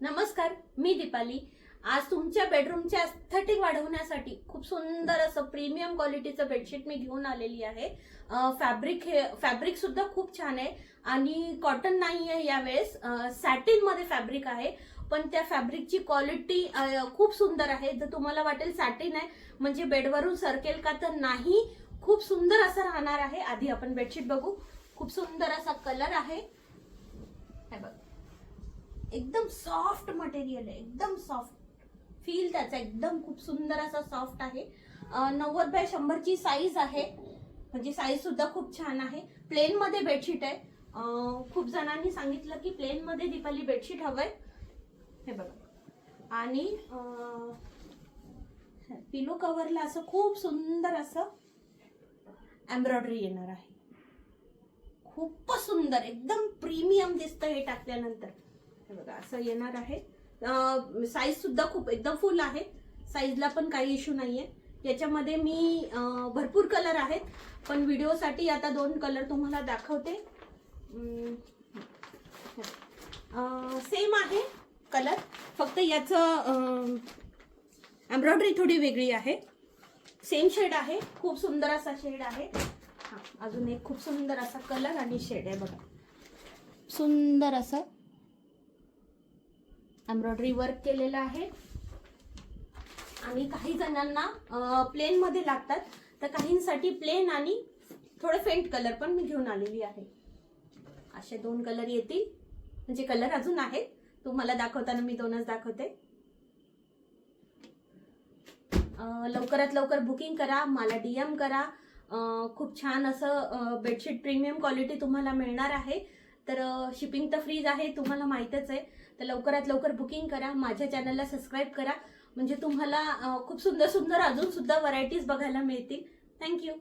नमस्कार, मी दीपाली। आज तुमच्या बेडरूमच्या एस्थेटिक वाढवण्यासाठी खूप सुंदर असं प्रीमियम क्वालिटीचं बेडशीट मी घेऊन आलेली आहे। फॅब्रिक सुद्धा खूप छान आहे आणि कॉटन नाही आहे, यावेळेस सॅटिन मध्ये फॅब्रिक आहे, पण त्या फॅब्रिकची क्वालिटी खूप सुंदर आहे। जर तुम्हाला वाटेल सॅटिन आहे म्हणजे बेडवरून सरकेल का, तर नाही, खूप सुंदर असं राहणार आहे। आधी आपण बेडशीट बघू। खूप सुंदर असा कलर आहे, हे बघ, एकदम सॉफ्ट मटेरियल आहे, एकदम सॉफ्ट फील त्याचा, एकदम खूप सुंदर असा सॉफ्ट आहे। 90 बाय 100 ची साईज आहे, म्हणजे साईज सुद्धा खूप छान आहे। प्लेन मध्ये बेडशीट आहे। खूप जणांनी सांगितलं की प्लेन मध्ये दीपाली बेडशीट हवंय, हे बघा। आणि पिलो कव्हरला असं खूप सुंदर असं एम्ब्रॉयडरी येणार आहे, खूपच सुंदर, एकदम प्रीमियम दिसतं हे टाकल्यानंतर। हे बघा, असं येणार आहे। साईज सुद्धा खूप एकदम फुल आहे, साईजला पण काही इश्यू नाहीये। याच्यामध्ये मी भरपूर कलर आहेत, पण व्हिडिओसाठी आता 2 कलर तुम्हाला दाखवते। सेम आहे कलर, फक्त याचं एम्ब्रॉयडरी थोडी वेगळी आहे। सेम शेड आहे, खूप सुंदर असा शेड आहे। अजून एक खूप सुंदर असा कलर आणि शेड आहे, बघा, सुंदर असं एम्ब्रॉयडरी वर्क केलेलं आहे। आणि काही जणांना प्लेन मध्ये लागतात, तर काहींसाठी प्लेन आणि थोडे फेंट कलर पण मी घेऊन आलेली आहे। असे 2 कलर येतील, म्हणजे कलर अजून आहेत, तुम्हाला दाखवताना मी 2च दाखवते। लवकरात लवकर बुकिंग करा, मला DM करा। खूप छान असं बेडशीट प्रीमियम क्वालिटी तुम्हाला मिळणार आहे। तर शिपिंग तर फ्रीज आहे, तुम्हाला माहीतच आहे। तर लवकरात लवकर बुकिंग करा, माझ्या चॅनलला सबस्क्राईब करा, म्हणजे तुम्हाला खूप सुंदर सुंदर अजून सुद्धा व्हरायटीज बघायला मिळतील। थँक्यू।